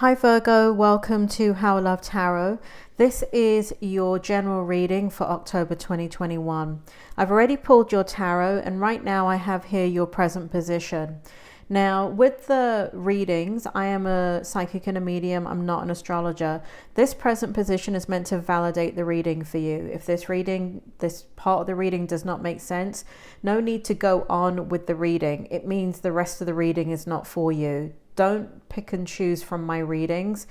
Hi Virgo, welcome to How I Love Tarot. This is your general reading for October 2021. I've already pulled your tarot and right now I have here your present position. Now with the readings, I am a psychic and a medium, I'm not an astrologer. This present position is meant to validate the reading for you. If this part of the reading does not make sense, no need to go on with the reading. It means the rest of the reading is not for you. Don't pick and choose from my readings.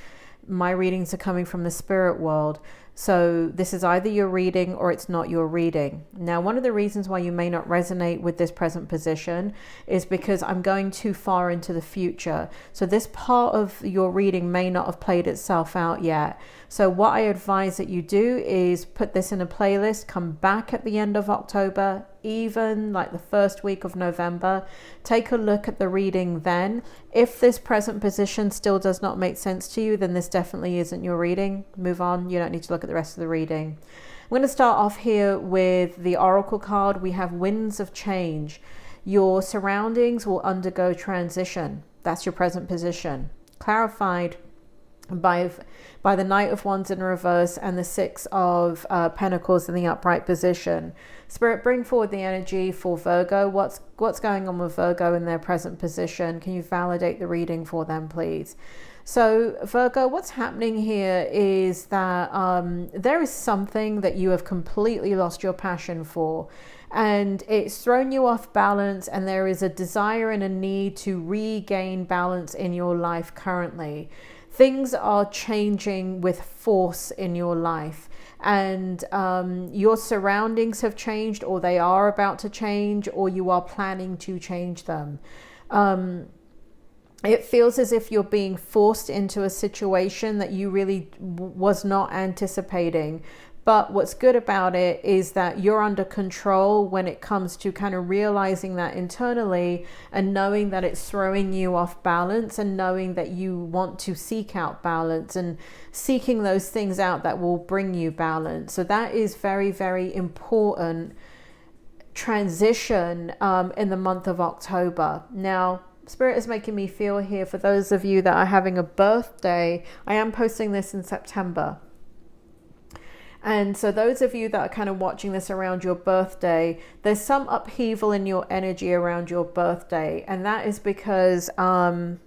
My readings are coming from the spirit world. So this is either your reading or it's not your reading. Now, one of the reasons why you may not resonate with this present position is because I'm going too far into the future. So this part of your reading may not have played itself out yet. So what I advise that you do is put this in a playlist, come back at the end of October, even like the first week of November, take a look at the reading then. If this present position still does not make sense to you, then this definitely isn't your reading. Move on. You don't need to look at the rest of the reading. I'm going to start off here with the Oracle card. We have Winds of Change. Your surroundings will undergo transition. That's your present position. Clarified by the Knight of Wands in reverse and the Six of Pentacles in the upright position. Spirit, bring forward the energy for Virgo. What's going on with Virgo in their present position? Can you validate the reading for them, please? So Virgo, what's happening here is that there is something that you have completely lost your passion for, and it's thrown you off balance, and there is a desire and a need to regain balance in your life currently. Things are changing with force in your life, and your surroundings have changed, or they are about to change, or you are planning to change them. It feels as if you're being forced into a situation that you really was not anticipating. But what's good about it is that you're under control when it comes to kind of realizing that internally and knowing that it's throwing you off balance, and knowing that you want to seek out balance and seeking those things out that will bring you balance. So that is very, very important transition in the month of October. Now, Spirit is making me feel here, for those of you that are having a birthday, I am posting this in September. And so those of you that are kind of watching this around your birthday, there's some upheaval in your energy around your birthday. And that is because you're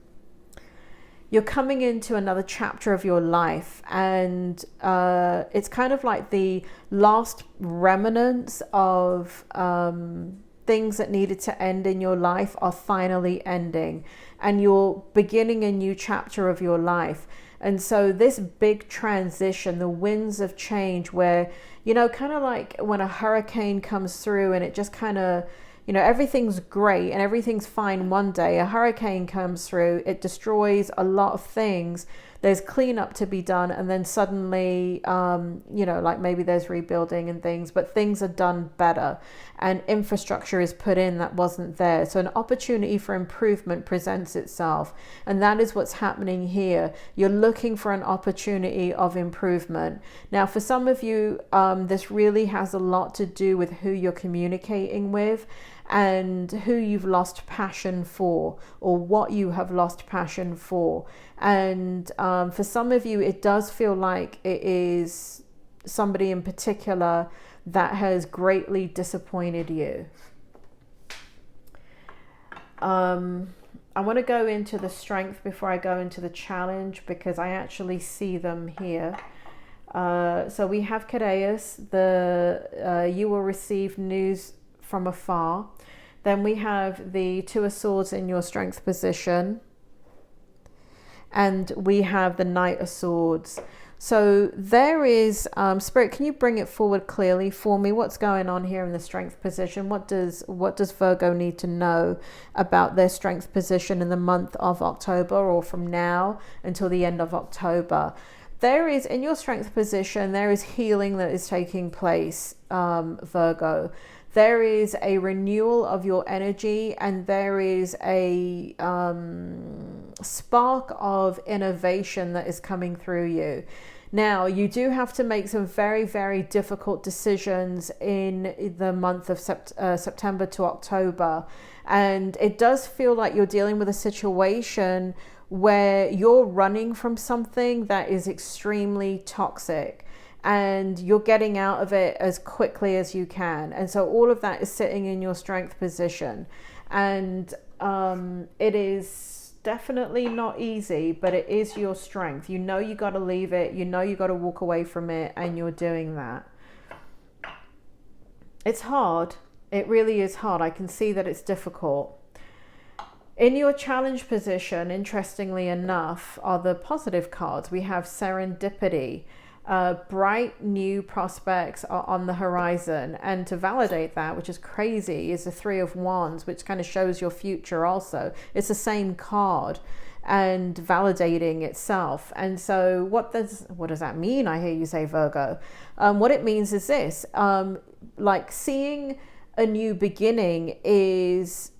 coming into another chapter of your life. And it's kind of like the last remnants of things that needed to end in your life are finally ending. And you're beginning a new chapter of your life. And so this big transition, the winds of change, where, you know, kind of like when a hurricane comes through and it just kind of, you know, everything's great and everything's fine one day. A hurricane comes through, it destroys a lot of things. There's cleanup to be done, and then suddenly, you know, like maybe there's rebuilding and things, but things are done better and infrastructure is put in that wasn't there. So an opportunity for improvement presents itself, and that is what's happening here. You're looking for an opportunity of improvement. Now, for some of you, this really has a lot to do with who you're communicating with and who you've lost passion for, or what you have lost passion for. And for some of you, it does feel like it is somebody in particular that has greatly disappointed you. I want to go into the strength before I go into the challenge, because I actually see them here. So we have Cadeus, you will receive news from afar. Then we have the Two of Swords in your strength position. And we have the Knight of Swords. So there is, Spirit, can you bring it forward clearly for me? What's going on here in the strength position? What does Virgo need to know about their strength position in the month of October, or from now until the end of October? There is, in your strength position, there is healing that is taking place, Virgo. There is a renewal of your energy, and there is a spark of innovation that is coming through you. Now, you do have to make some very, very difficult decisions in the month of September to October. And it does feel like you're dealing with a situation where you're running from something that is extremely toxic and you're getting out of it as quickly as you can. And so all of that is sitting in your strength position. And it is definitely not easy, but it is your strength. You know you got to leave it. You know you got to walk away from it, and you're doing that. It's hard. It really is hard. I can see that it's difficult. In your challenge position, interestingly enough, are the positive cards. We have serendipity. Bright new prospects are on the horizon. And to validate that, which is crazy, is the Three of Wands, which kind of shows your future also. It's the same card and validating itself. And so what does that mean? I hear you say, Virgo. What it means is this, like seeing a new beginning is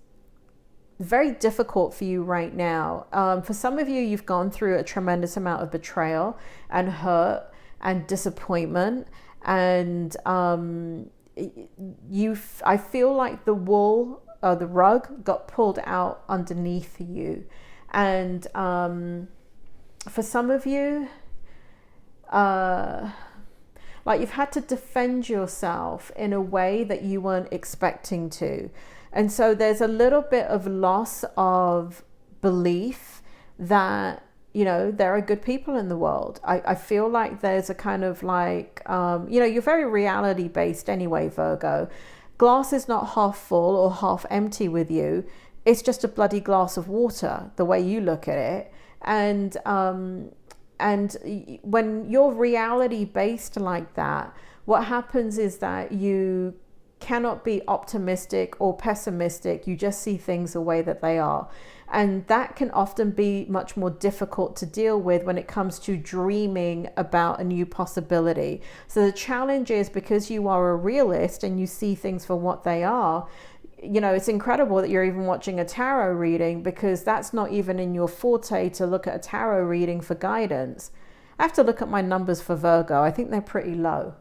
very difficult for you right now. For some of you, you've gone through a tremendous amount of betrayal and hurt and disappointment, and I feel like the rug got pulled out underneath you. And for some of you, like you've had to defend yourself in a way that you weren't expecting to. And so there's a little bit of loss of belief that, you know, there are good people in the world. I feel like there's a kind of like, you know, you're very reality based anyway, Virgo. Glass is not half full or half empty with you. It's just a bloody glass of water, the way you look at it. And when you're reality based like that, what happens is that you cannot be optimistic or pessimistic. You just see things the way that they are. And that can often be much more difficult to deal with when it comes to dreaming about a new possibility. So the challenge is, because you are a realist and you see things for what they are, you know, it's incredible that you're even watching a tarot reading, because that's not even in your forte to look at a tarot reading for guidance. I have to look at my numbers for Virgo. I think they're pretty low.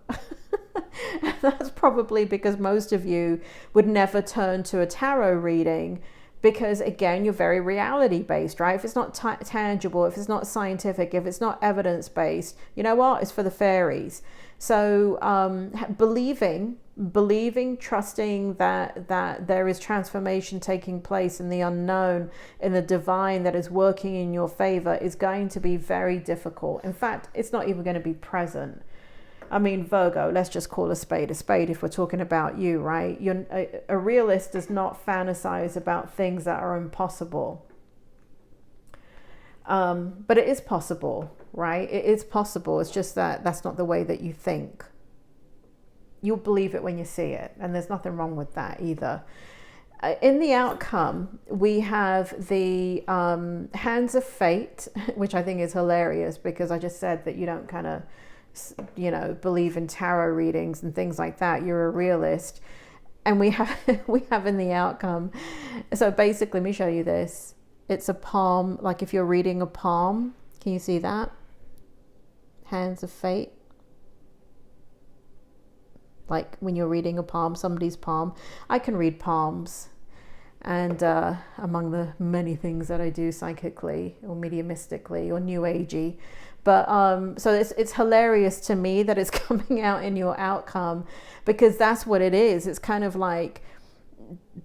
That's probably because most of you would never turn to a tarot reading, because again, you're very reality based, right? If it's not tangible, if it's not scientific, if it's not evidence based, you know what? It's for the fairies. So believing, trusting that there is transformation taking place in the unknown, in the divine that is working in your favor, is going to be very difficult. In fact, it's not even going to be present. I mean, Virgo, let's just call a spade if we're talking about you, right? A realist does not fantasize about things that are impossible. But it is possible, right? It is possible. It's just that that's not the way that you think. You'll believe it when you see it. And there's nothing wrong with that either. In the outcome, we have the Hands of Fate, which I think is hilarious, because I just said that you don't kind of, you know, believe in tarot readings and things like that. You're a realist. And we have in the outcome. So basically, let me show you this. It's a palm, like if you're reading a palm. Can you see that? Hands of Fate. Like when you're reading a palm, somebody's palm. I can read palms. And among the many things that I do psychically or mediumistically or new agey. But so it's hilarious to me that it's coming out in your outcome, because that's what it is. It's kind of like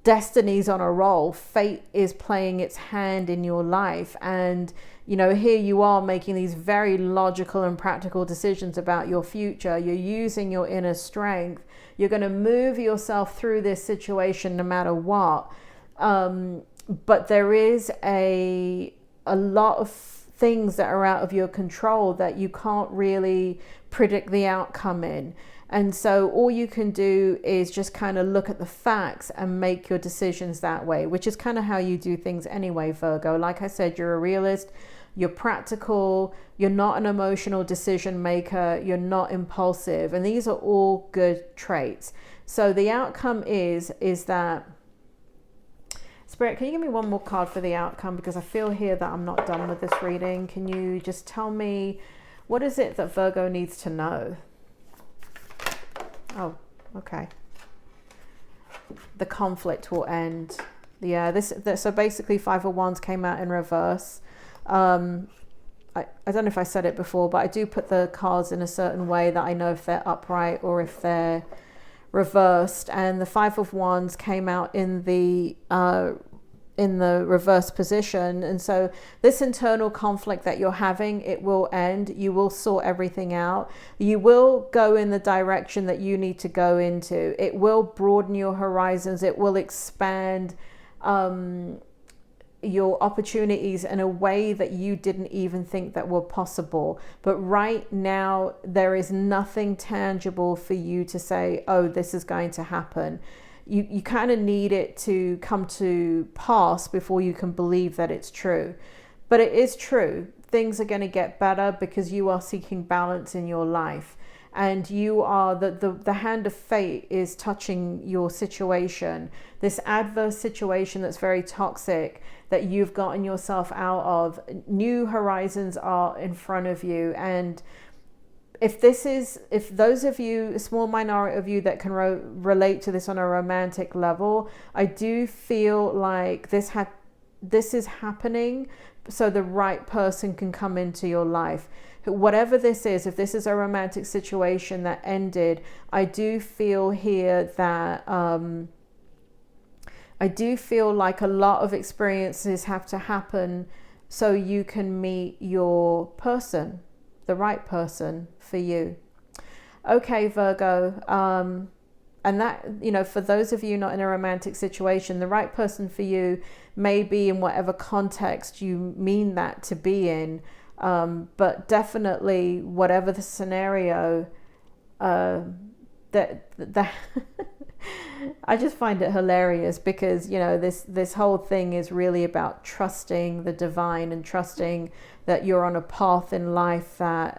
destiny's on a roll. Fate is playing its hand in your life. And, you know, here you are making these very logical and practical decisions about your future. You're using your inner strength. You're going to move yourself through this situation no matter what. But there is a lot of things that are out of your control that you can't really predict the outcome in. And so all you can do is just kind of look at the facts and make your decisions that way, which is kind of how you do things anyway, Virgo. Like I said, you're a realist, you're practical, you're not an emotional decision maker, you're not impulsive. And these are all good traits. So the outcome is that, Spirit, can you give me one more card for the outcome? Because I feel here that I'm not done with this reading. Can you just tell me, what is it that Virgo needs to know? Oh, okay. The conflict will end. Yeah, so basically 5 of Wands came out in reverse. I don't know if I said it before, but I do put the cards in a certain way that I know if they're upright or if they're reversed. And the Five of Wands came out in the reverse position. And so this internal conflict that you're having, it will end. You will sort everything out. You will go in the direction that you need to go into. It will broaden your horizons. It will expand your opportunities in a way that you didn't even think that were possible. But right now, there is nothing tangible for you to say, oh, this is going to happen. You kind of need it to come to pass before you can believe that it's true. But it is true. Things are going to get better because you are seeking balance in your life. And you are, the hand of fate is touching your situation. This adverse situation that's very toxic that you've gotten yourself out of. New horizons are in front of you. And if those of you, a small minority of you that can relate to this on a romantic level, I do feel like this is happening so the right person can come into your life. Whatever this is, if this is a romantic situation that ended, I do feel here that I do feel like a lot of experiences have to happen so you can meet your person, the right person for you. Okay, Virgo. And that, for those of you not in a romantic situation, the right person for you may be in whatever context you mean that to be in. But definitely whatever the scenario, that I just find it hilarious because, this whole thing is really about trusting the divine and trusting that you're on a path in life that,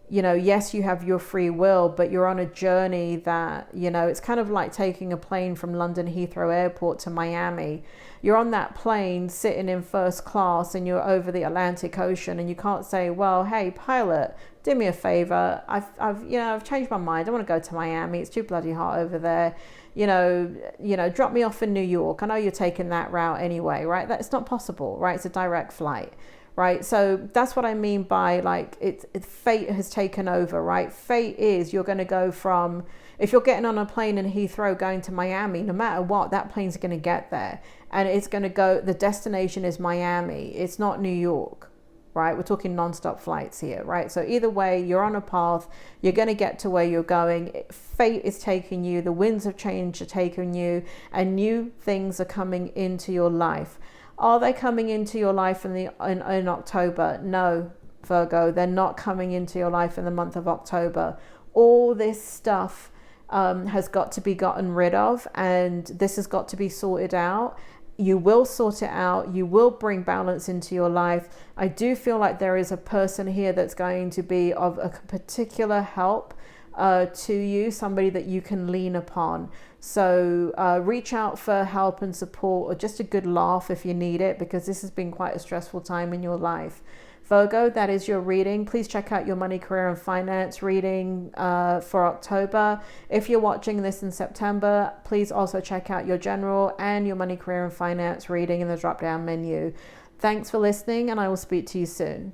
yes, you have your free will, but you're on a journey that, it's kind of like taking a plane from London Heathrow Airport to Miami. You're on that plane sitting in first class and you're over the Atlantic Ocean and you can't say, well, hey, pilot, do me a favor. I've changed my mind. I want to go to Miami. It's too bloody hot over there. Drop me off in New York. I know you're taking that route anyway, right? That's not possible, right? It's a direct flight. Right, so that's what I mean by like fate has taken over, right? Fate is you're going to go from, if you're getting on a plane in Heathrow going to Miami, no matter what, that plane's going to get there, and it's going to go. The destination is Miami. It's not New York, right? We're talking non-stop flights here, right? So either way, you're on a path. You're going to get to where you're going. Fate is taking you. The winds of change are taking you, and new things are coming into your life. Are they coming into your life in October? No, Virgo, they're not coming into your life in the month of October. All this stuff has got to be gotten rid of, and this has got to be sorted out. You will sort it out. You will bring balance into your life. I do feel like there is a person here that's going to be of a particular help to you, somebody that you can lean upon. So reach out for help and support, or just a good laugh if you need it, because this has been quite a stressful time in your life. Virgo, that is your reading. Please check out your money, career and finance reading for October. If you're watching this in September, please also check out your general and your money, career and finance reading in the drop down menu. Thanks for listening, and I will speak to you soon.